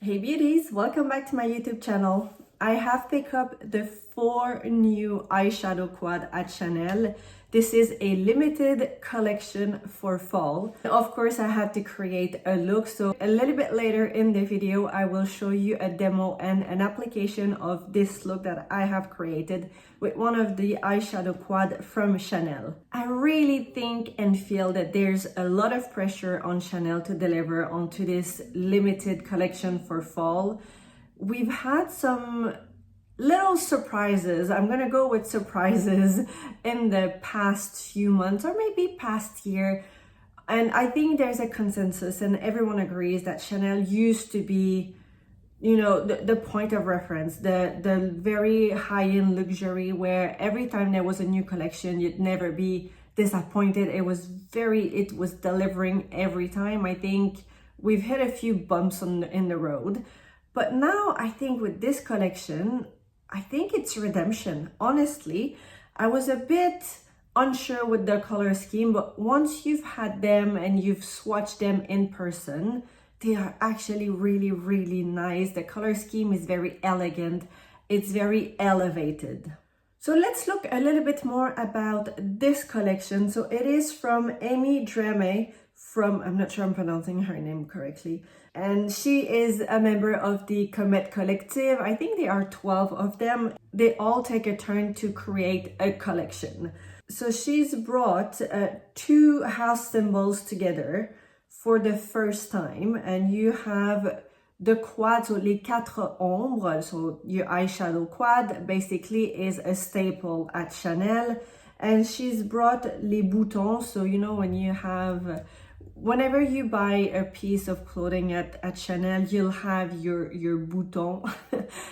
Hey beauties, welcome back to my YouTube channel. I have picked up the 4 new eyeshadow quad at Chanel. This is a limited collection for fall. Of course, I had to create a look, so a little bit later in the video, I will show you a demo and an application of this look that I have created with one of the eyeshadow quad from Chanel. I really think and feel that there's a lot of pressure on Chanel to deliver onto this limited collection for fall. We've had some little surprises. I'm gonna go with surprises in the past few months or maybe past year. And I think there's a consensus and everyone agrees that Chanel used to be, you know, the point of reference, the very high-end luxury where every time there was a new collection, you'd never be disappointed. It was delivering every time. I think we've hit a few bumps in the road. But now I think with this collection, I think it's redemption. Honestly, I was a bit unsure with the color scheme, but once you've had them and you've swatched them in person, they are actually really, really nice. The color scheme is very elegant. It's very elevated. So let's look a little bit more about this collection. So it is from Ammy Drammeh from, I'm not sure I'm pronouncing her name correctly, and she is a member of the COMÈTES Collective. I think there are 12 of them. They all take a turn to create a collection. So she's brought 2 house symbols together for the first time, and you have the quad, so les 4 ombres, so your eyeshadow quad basically is a staple at Chanel. And she's brought les boutons, so you know when you have, whenever you buy a piece of clothing at Chanel, you'll have your bouton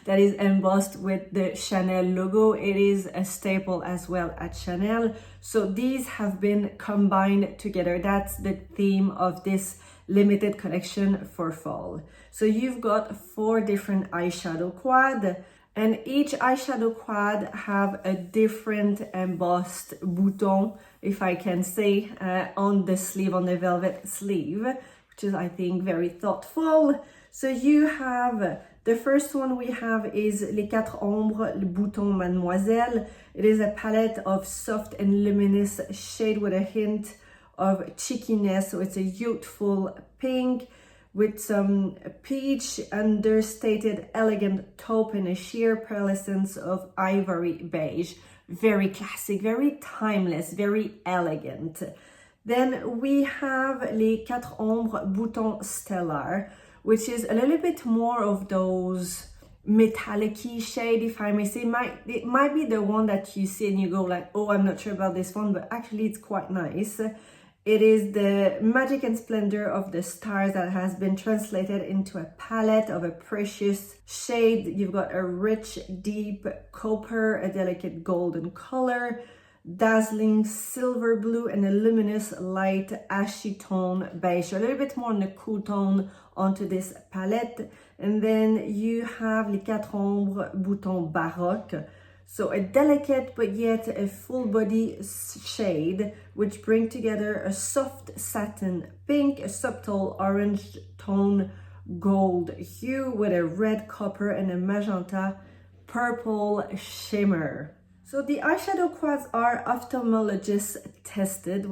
that is embossed with the Chanel logo. It is a staple as well at Chanel. So these have been combined together. That's the theme of this limited collection for fall. So you've got 4 different eyeshadow quad, and each eyeshadow quad have a different embossed bouton, if I can say, on the sleeve, on the velvet sleeve, which is, I think, very thoughtful. So you have, the first one we have is Les 4 Ombres Les Boutons Mademoiselle. It is a palette of soft and luminous shade with a hint of cheekiness. So it's a youthful pink with some peach, understated, elegant taupe, and a sheer pearlescence of ivory beige. Very classic, very timeless, very elegant. Then we have Les 4 Ombres Boutons Stellar, which is a little bit more of those metallic-y shade, if I may say. It might be the one that you see and you go like, oh, I'm not sure about this one, but actually it's quite nice. It is the magic and splendor of the stars that has been translated into a palette of a precious shade. You've got a rich, deep copper, a delicate golden color, dazzling silver blue, and a luminous light ashy tone beige. A little bit more on the cool tone onto this palette. And then you have Les 4 Ombres Boutons Baroque. So a delicate but yet a full body shade, which bring together a soft satin pink, a subtle orange tone gold hue with a red copper and a magenta purple shimmer. So the eyeshadow quads are ophthalmologist tested,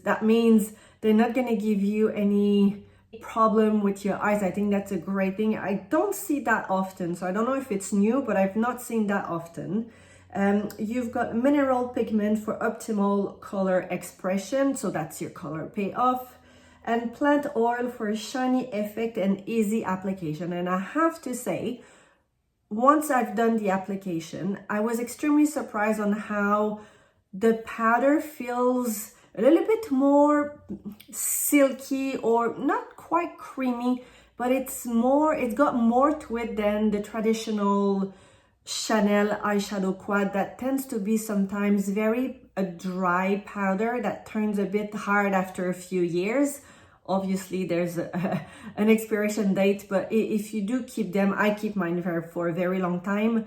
that means they're not gonna give you any problem with your eyes. I think that's a great thing. I don't see that often, so I don't know if it's new, but I've not seen that often. You've got mineral pigment for optimal color expression, so that's your color payoff, and plant oil for a shiny effect and easy application. And I have to say, once I've done the application, I was extremely surprised on how the powder feels a little bit more silky, or not quite creamy, but it's got more to it than the traditional Chanel eyeshadow quad that tends to be sometimes a dry powder that turns a bit hard after a few years. Obviously there's an expiration date, but if you do keep them, I keep mine for a very long time,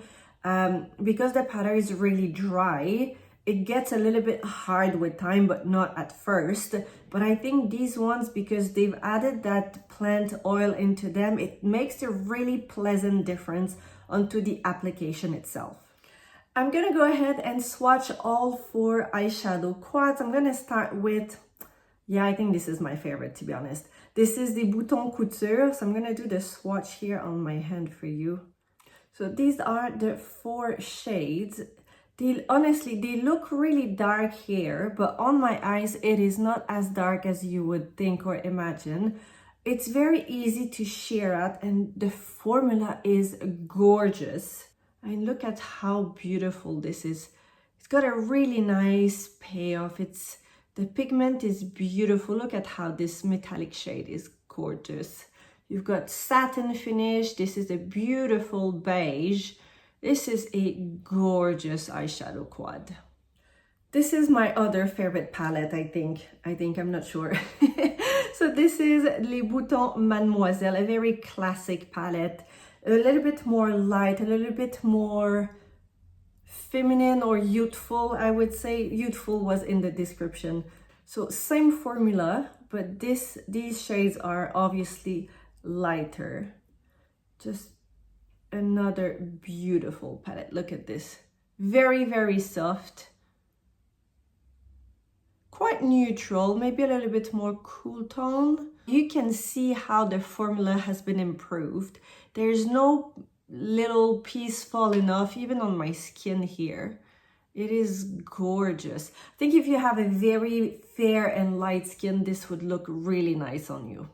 because the powder is really dry. it gets a little bit hard with time, but not at first. But I think these ones, because they've added that plant oil into them, it makes a really pleasant difference onto the application itself. I'm gonna go ahead and swatch all 4 eyeshadow quads. I'm gonna start with, yeah, I think this is my favorite, to be honest. This is the Bouton Couture, so I'm gonna do the swatch here on my hand for you. So these are the 4 shades. Honestly, they look really dark here, but on my eyes, it is not as dark as you would think or imagine. It's very easy to sheer at, and the formula is gorgeous. And look at how beautiful this is. It's got a really nice payoff. The pigment is beautiful. Look at how this metallic shade is gorgeous. You've got satin finish. This is a beautiful beige. This is a gorgeous eyeshadow quad. This is my other favorite palette, I think. I'm not sure. So this is Les Boutons Mademoiselle, a very classic palette. A little bit more light, a little bit more feminine or youthful, I would say. Youthful was in the description. So same formula, but these shades are obviously lighter. Just another beautiful palette. Look at this. Very, very soft. Quite neutral, maybe a little bit more cool tone. You can see how the formula has been improved. There's no little piece falling off, even on my skin here. It is gorgeous. I think if you have a very fair and light skin, this would look really nice on you.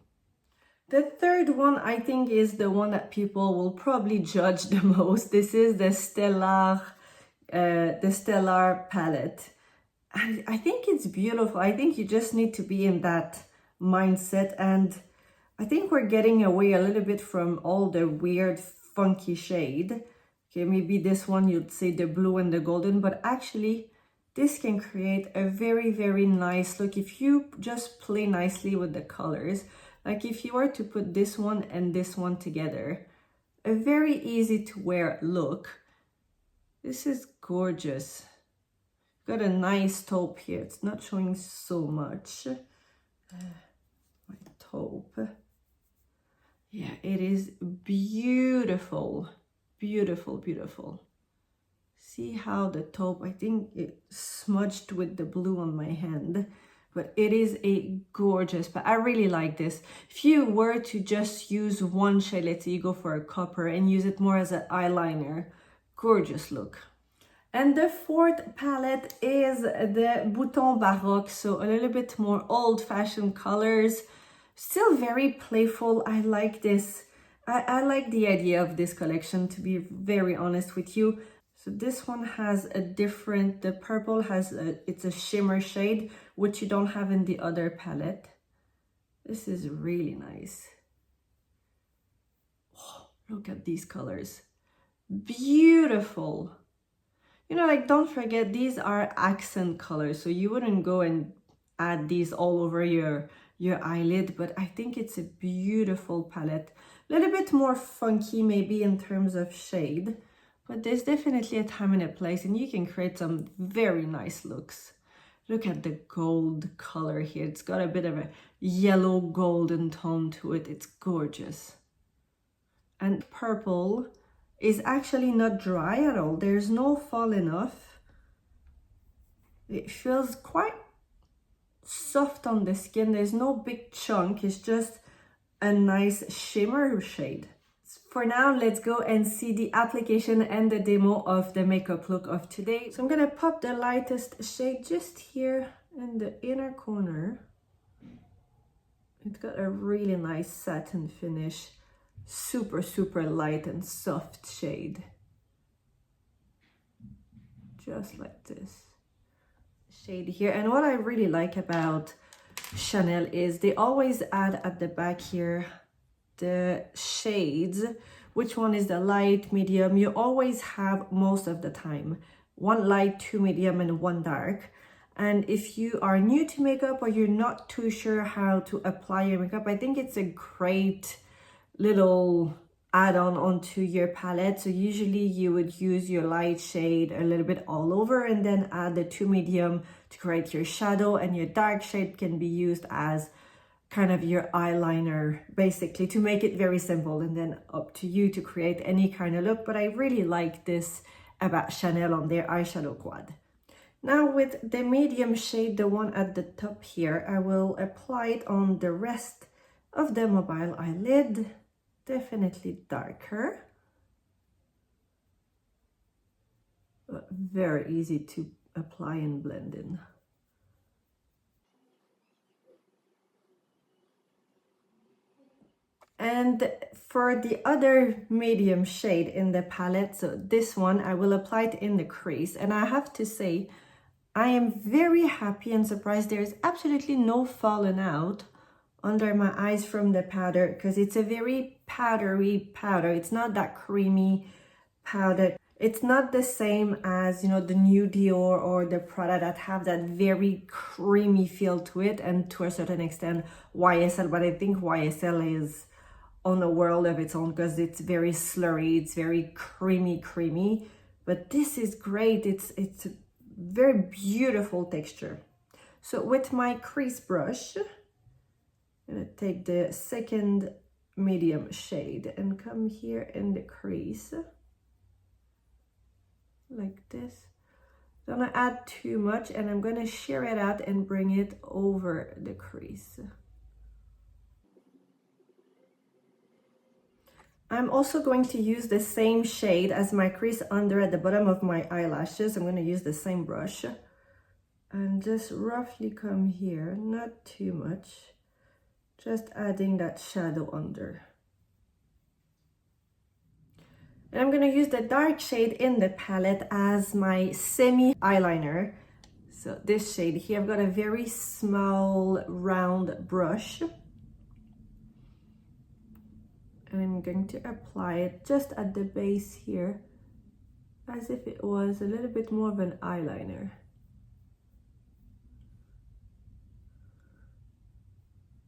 The third one, I think, is the one that people will probably judge the most. This is the Stellar palette. I think it's beautiful. I think you just need to be in that mindset, and I think we're getting away a little bit from all the weird, funky shade. Okay, maybe this one you'd say the blue and the golden, but actually this can create a very, very nice look if you just play nicely with the colors. Like if you were to put this one and this one together, a very easy to wear look. This is gorgeous. Got a nice taupe here. It's not showing so much. My taupe. Yeah, it is beautiful. Beautiful, beautiful. See how the taupe, I think it smudged with the blue on my hand. But it is a gorgeous, but I really like this. If you were to just use one shade, let's say you go for a copper and use it more as an eyeliner, gorgeous look. And the fourth palette is the Bouton Baroque, so a little bit more old-fashioned colors, still very playful. I like this. I like the idea of this collection, to be very honest with you. So this one has a different, the purple it's a shimmer shade, which you don't have in the other palette. This is really nice. Oh, look at these colors. Beautiful. You know, like, don't forget, these are accent colors, so you wouldn't go and add these all over your eyelid, but I think it's a beautiful palette. A little bit more funky maybe in terms of shade, but there's definitely a time and a place, and you can create some very nice looks. Look at the gold color here. It's got a bit of a yellow golden tone to it. It's gorgeous. And purple is actually not dry at all. There's no falling off. It feels quite soft on the skin. There's no big chunk. It's just a nice shimmer shade. For now, let's go and see the application and the demo of the makeup look of today. So I'm gonna pop the lightest shade just here in the inner corner. It's got a really nice satin finish. Super, super light and soft shade. Just like this shade here. And what I really like about Chanel is they always add at the back here the shades, which one is the light, medium. You always have, most of the time, one light, two medium, and one dark. And if you are new to makeup or you're not too sure how to apply your makeup, I think it's a great little add on onto your palette. So usually you would use your light shade a little bit all over and then add the two medium to create your shadow, and your dark shade can be used as kind of your eyeliner, basically, to make it very simple, and then up to you to create any kind of look. But I really like this about Chanel on their eyeshadow quad. Now with the medium shade, the one at the top here, I will apply it on the rest of the mobile eyelid. Definitely darker, but very easy to apply and blend in. And for the other medium shade in the palette, so this one, I will apply it in the crease. And I have to say, I am very happy and surprised there's absolutely no falling out under my eyes from the powder, because it's a very powdery powder. It's not that creamy powder. It's not the same as, you know, the new Dior or the Prada that have that very creamy feel to it, and to a certain extent YSL, but I think YSL is on a world of its own because it's very slurry, it's very creamy, but this is great. It's a very beautiful texture. So with my crease brush, I'm gonna take the second medium shade and come here in the crease like this. Don't wanna add too much, and I'm gonna shear it out and bring it over the crease. I'm also going to use the same shade as my crease under at the bottom of my eyelashes. I'm going to use the same brush and just roughly come here, not too much, just adding that shadow under. And I'm going to use the dark shade in the palette as my semi eyeliner. So this shade here, I've got a very small round brush. And I'm going to apply it just at the base here, as if it was a little bit more of an eyeliner.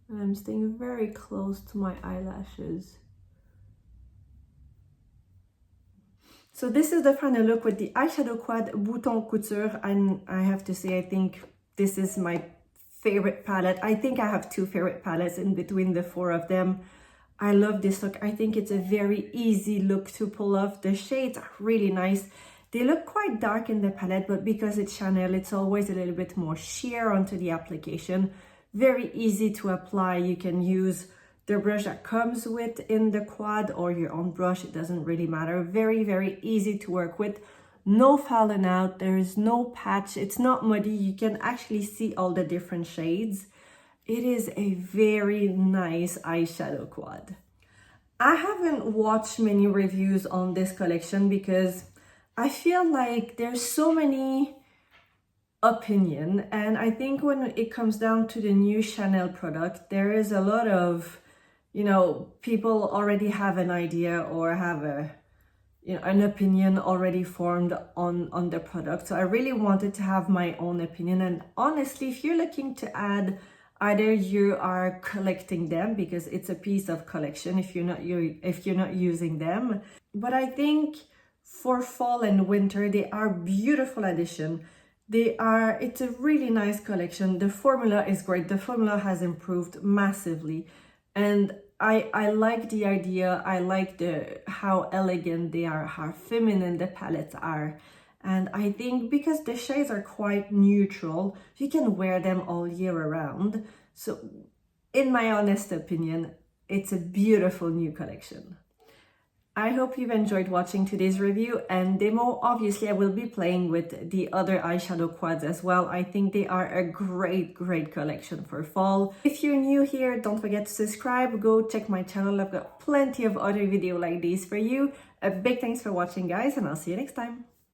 And I'm staying very close to my eyelashes. So this is the final look with the eyeshadow quad Bouton Couture, and I have to say, I think this is my favorite palette. I think I have two favorite palettes in between the four of them. I love this look. I think it's a very easy look to pull off. The shades are really nice. They look quite dark in the palette, but because it's Chanel, it's always a little bit more sheer onto the application. Very easy to apply. You can use the brush that comes with in the quad or your own brush. It doesn't really matter. Very easy to work with. No falling out. There is no patch. It's not muddy. You can actually see all the different shades. It is a very nice eyeshadow quad. I haven't watched many reviews on this collection because I feel like there's so many opinions, and I think when it comes down to the new Chanel product, there is a lot of, you know, people already have an idea or have an opinion already formed on the product. So I really wanted to have my own opinion. And honestly, if you're looking to add, either you are collecting them because it's a piece of collection if you're not using them. But I think for fall and winter, they are beautiful addition. It's a really nice collection. The formula is great. The formula has improved massively. And I like the idea. I like how elegant they are, how feminine the palettes are. And I think because the shades are quite neutral, you can wear them all year around. So in my honest opinion, it's a beautiful new collection. I hope you've enjoyed watching today's review and demo. Obviously, I will be playing with the other eyeshadow quads as well. I think they are a great collection for fall. If you're new here, don't forget to subscribe. Go check my channel. I've got plenty of other videos like these for you. A big thanks for watching, guys, and I'll see you next time.